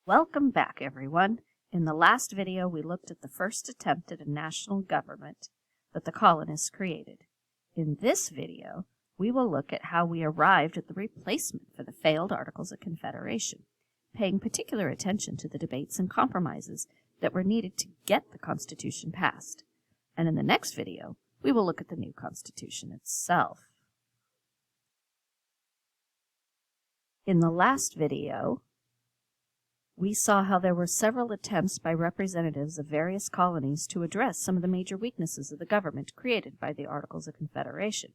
Welcome back, everyone. In the last video, we looked at the first attempt at a national government that the colonists created. In this video, we will look at how we arrived at the replacement for the failed Articles of Confederation, paying particular attention to the debates and compromises that were needed to get the Constitution passed. And in the next video, we will look at the new Constitution itself. In the last video, we saw how there were several attempts by representatives of various colonies to address some of the major weaknesses of the government created by the Articles of Confederation,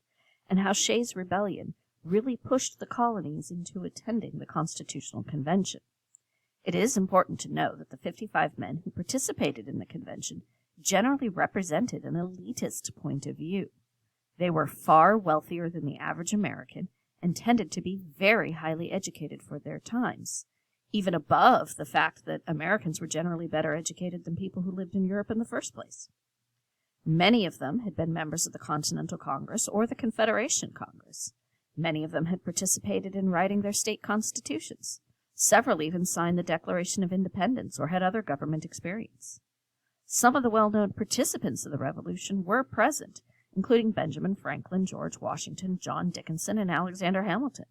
and how Shays' rebellion really pushed the colonies into attending the Constitutional Convention. It is important to know that the 55 men who participated in the convention generally represented an elitist point of view. They were far wealthier than the average American and tended to be very highly educated for their times, even above the fact that Americans were generally better educated than people who lived in Europe in the first place. Many of them had been members of the Continental Congress or the Confederation Congress. Many of them had participated in writing their state constitutions. Several even signed the Declaration of Independence or had other government experience. Some of the well-known participants of the Revolution were present, including Benjamin Franklin, George Washington, John Dickinson, and Alexander Hamilton.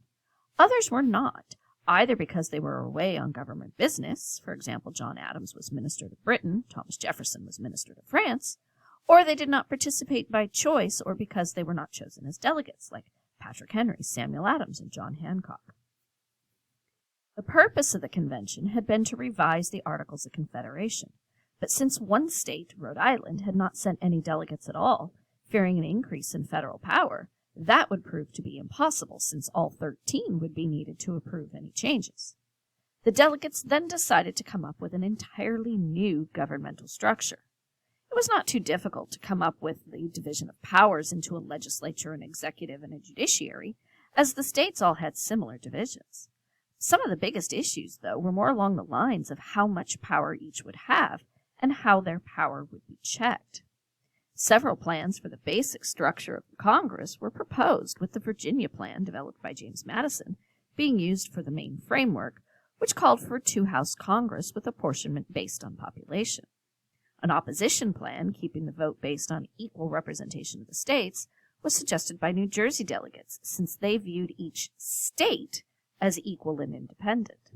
Others were not, either because they were away on government business, for example, John Adams was minister to Britain, Thomas Jefferson was minister to France, or they did not participate by choice or because they were not chosen as delegates, like Patrick Henry, Samuel Adams, and John Hancock. The purpose of the convention had been to revise the Articles of Confederation, but since one state, Rhode Island, had not sent any delegates at all, fearing an increase in federal power, that would prove to be impossible, since all 13 would be needed to approve any changes. The delegates then decided to come up with an entirely new governmental structure. It was not too difficult to come up with the division of powers into a legislature, an executive, and a judiciary, as the states all had similar divisions. Some of the biggest issues, though, were more along the lines of how much power each would have and how their power would be checked. Several plans for the basic structure of the Congress were proposed, with the Virginia Plan, developed by James Madison, being used for the main framework, which called for a two-house Congress with apportionment based on population. An opposition plan, keeping the vote based on equal representation of the states, was suggested by New Jersey delegates, since they viewed each state as equal and independent.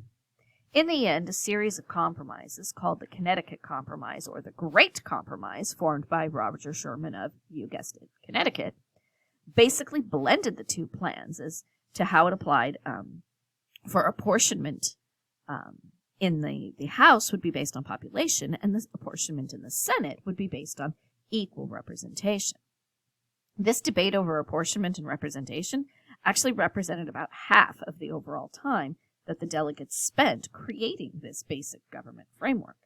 In the end, a series of compromises, called the Connecticut Compromise or the Great Compromise, formed by Roger Sherman of, you guessed it, Connecticut, basically blended the two plans as to how it applied for apportionment in the House would be based on population, and the apportionment in the Senate would be based on equal representation. This debate over apportionment and representation actually represented about half of the overall time that the delegates spent creating this basic government framework.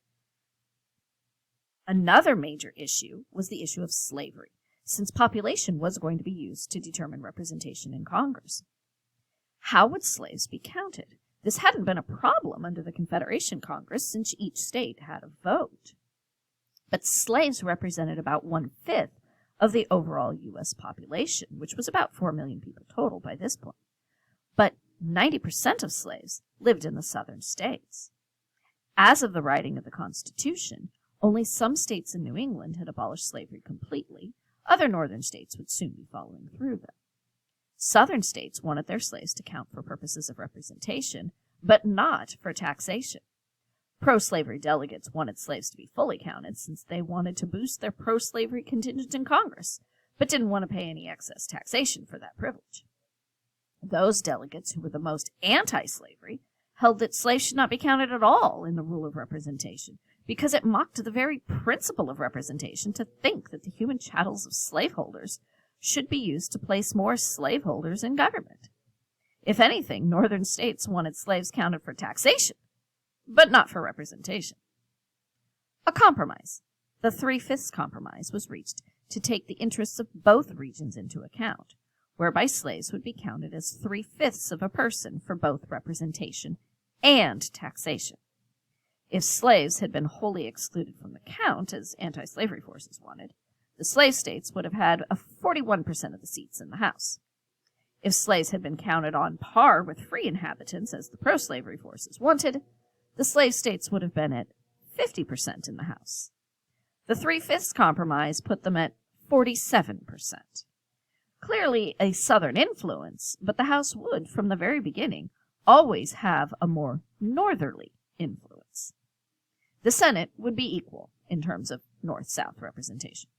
Another major issue was the issue of slavery, since population was going to be used to determine representation in Congress. How would slaves be counted? This hadn't been a problem under the Confederation Congress, since each state had a vote. But slaves represented about 1/5 of the overall U.S. population, which was about 4 million people total by this point. But 90% of slaves lived in the southern states. As of the writing of the Constitution, only some states in New England had abolished slavery completely. Other northern states would soon be following through, though. Southern states wanted their slaves to count for purposes of representation, but not for taxation. Pro-slavery delegates wanted slaves to be fully counted, since they wanted to boost their pro-slavery contingent in Congress, but didn't want to pay any excess taxation for that privilege. Those delegates who were the most anti-slavery held that slaves should not be counted at all in the rule of representation, because it mocked the very principle of representation to think that the human chattels of slaveholders should be used to place more slaveholders in government. If anything, northern states wanted slaves counted for taxation, but not for representation. A compromise, the 3/5 compromise, was reached to take the interests of both regions into account, whereby slaves would be counted as 3/5 of a person for both representation and taxation. If slaves had been wholly excluded from the count, as anti-slavery forces wanted, the slave states would have had 41% of the seats in the House. If slaves had been counted on par with free inhabitants, as the pro-slavery forces wanted, the slave states would have been at 50% in the House. The 3/5 compromise put them at 47%. Clearly a Southern influence, but the House would, from the very beginning, always have a more northerly influence. The Senate would be equal in terms of North-South representation.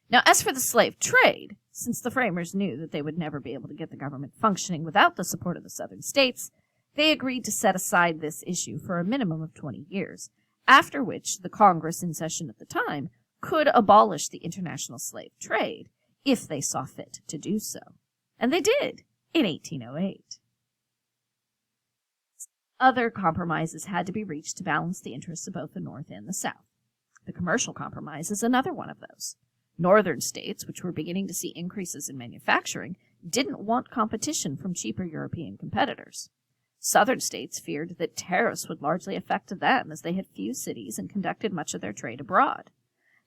Now, as for the slave trade, since the framers knew that they would never be able to get the government functioning without the support of the Southern states, they agreed to set aside this issue for a minimum of 20 years, after which the Congress in session at the time could abolish the international slave trade if they saw fit to do so. And they did in 1808. Other compromises had to be reached to balance the interests of both the North and the South. The commercial compromise is another one of those. Northern states, which were beginning to see increases in manufacturing, didn't want competition from cheaper European competitors. Southern states feared that tariffs would largely affect them, as they had few cities and conducted much of their trade abroad.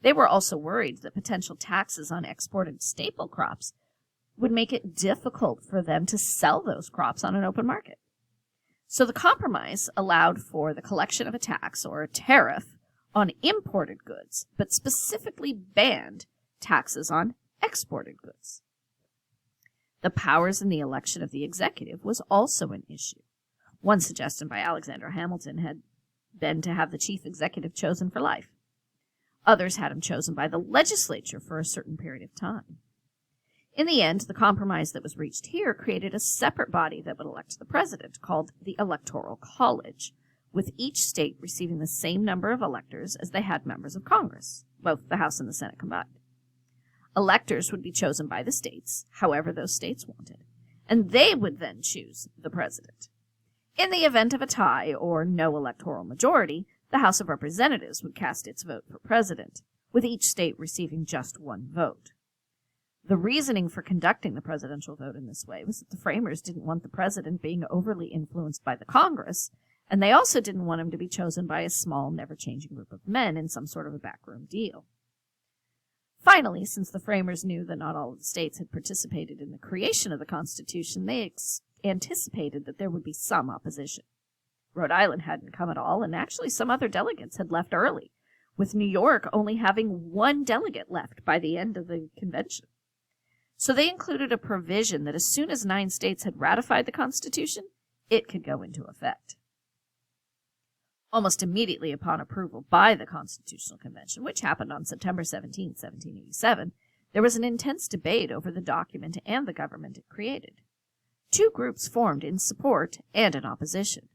They were also worried that potential taxes on exported staple crops would make it difficult for them to sell those crops on an open market. So the compromise allowed for the collection of a tax or a tariff on imported goods, but specifically banned taxes on exported goods. The powers in the election of the executive was also an issue. One suggestion by Alexander Hamilton had been to have the chief executive chosen for life. Others had him chosen by the legislature for a certain period of time. In the end, the compromise that was reached here created a separate body that would elect the president, called the Electoral College, with each state receiving the same number of electors as they had members of Congress, both the House and the Senate combined. Electors would be chosen by the states, however those states wanted, and they would then choose the president. In the event of a tie or no electoral majority, the House of Representatives would cast its vote for president, with each state receiving just one vote. The reasoning for conducting the presidential vote in this way was that the framers didn't want the president being overly influenced by the Congress, and they also didn't want him to be chosen by a small, never-changing group of men in some sort of a backroom deal. Finally, since the framers knew that not all of the states had participated in the creation of the Constitution, they anticipated that there would be some opposition. Rhode Island hadn't come at all, and actually some other delegates had left early, with New York only having one delegate left by the end of the convention. So they included a provision that as soon as 9 states had ratified the Constitution, it could go into effect. Almost immediately upon approval by the Constitutional Convention, which happened on September 17, 1787, there was an intense debate over the document and the government it created. 2 groups formed in support and in opposition.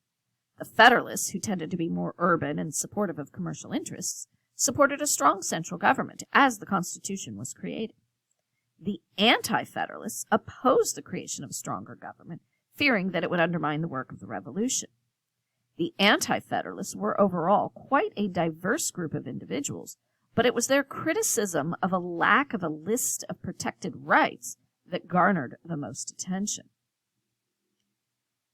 The Federalists, who tended to be more urban and supportive of commercial interests, supported a strong central government as the Constitution was created. The Anti-Federalists opposed the creation of a stronger government, fearing that it would undermine the work of the Revolution. The Anti-Federalists were overall quite a diverse group of individuals, but it was their criticism of a lack of a list of protected rights that garnered the most attention.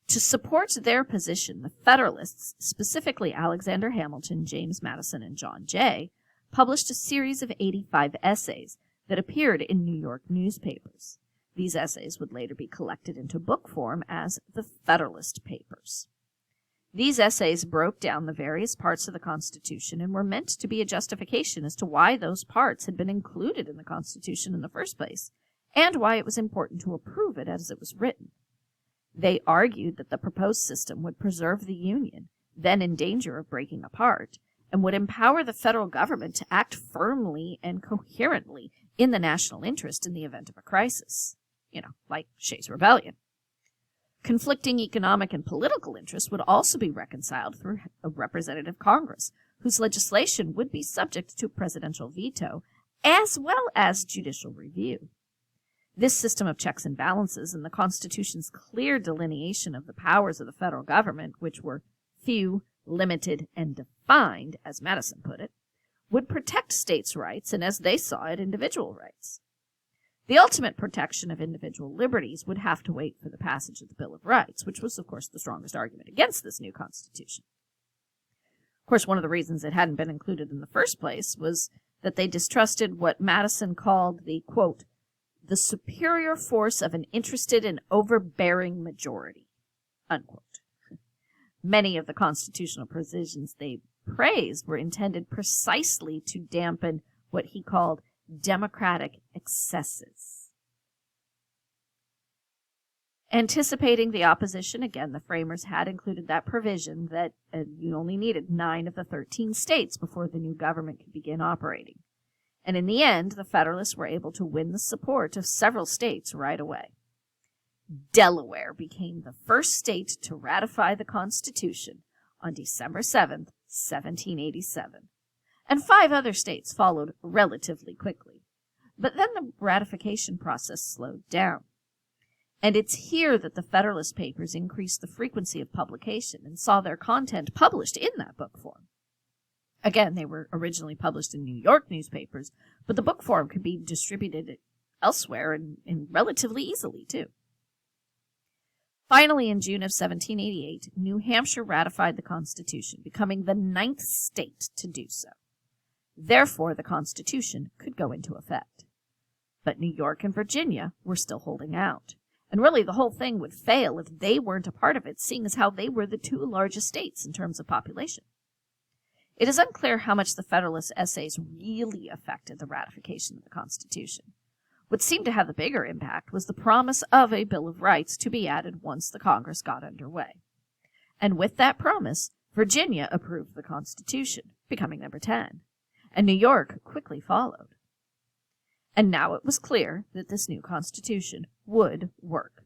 To support their position, the Federalists, specifically Alexander Hamilton, James Madison, and John Jay, published a series of 85 essays that appeared in New York newspapers. These essays would later be collected into book form as the Federalist Papers. These essays broke down the various parts of the Constitution and were meant to be a justification as to why those parts had been included in the Constitution in the first place, and why it was important to approve it as it was written. They argued that the proposed system would preserve the Union, then in danger of breaking apart, and would empower the federal government to act firmly and coherently in the national interest in the event of a crisis. Like Shays' Rebellion. Conflicting economic and political interests would also be reconciled through a representative Congress, whose legislation would be subject to presidential veto, as well as judicial review. This system of checks and balances and the Constitution's clear delineation of the powers of the federal government, which were few, limited, and defined, as Madison put it, would protect states' rights and, as they saw it, individual rights. The ultimate protection of individual liberties would have to wait for the passage of the Bill of Rights, which was, of course, the strongest argument against this new Constitution. Of course, one of the reasons it hadn't been included in the first place was that they distrusted what Madison called the, quote, the superior force of an interested and overbearing majority, unquote. Many of the constitutional provisions they praised were intended precisely to dampen what he called democratic excesses. Anticipating the opposition, again, the framers had included that provision that you only needed 9 of the 13 states before the new government could begin operating. And in the end, the Federalists were able to win the support of several states right away. Delaware became the first state to ratify the Constitution on December 7th, 1787, and 5 other states followed relatively quickly. But then the ratification process slowed down. And it's here that the Federalist Papers increased the frequency of publication and saw their content published in that book form. Again, they were originally published in New York newspapers, but the book form could be distributed elsewhere and relatively easily, too. Finally, in June of 1788, New Hampshire ratified the Constitution, becoming the 9th state to do so. Therefore, the Constitution could go into effect. But New York and Virginia were still holding out. And really, the whole thing would fail if they weren't a part of it, seeing as how they were the 2 largest states in terms of population. It is unclear how much the Federalist essays really affected the ratification of the Constitution. What seemed to have the bigger impact was the promise of a Bill of Rights to be added once the Congress got underway. And with that promise, Virginia approved the Constitution, becoming number 10, and New York quickly followed. And now it was clear that this new Constitution would work.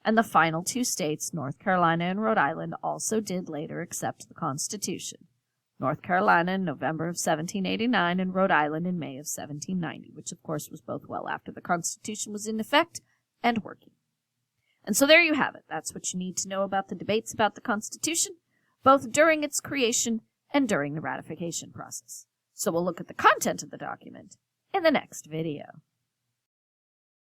And the final 2 states, North Carolina and Rhode Island, also did later accept the Constitution. North Carolina in November of 1789 and Rhode Island in May of 1790, which of course was both well after the Constitution was in effect and working. And so there you have it. That's what you need to know about the debates about the Constitution, both during its creation and during the ratification process. So we'll look at the content of the document in the next video.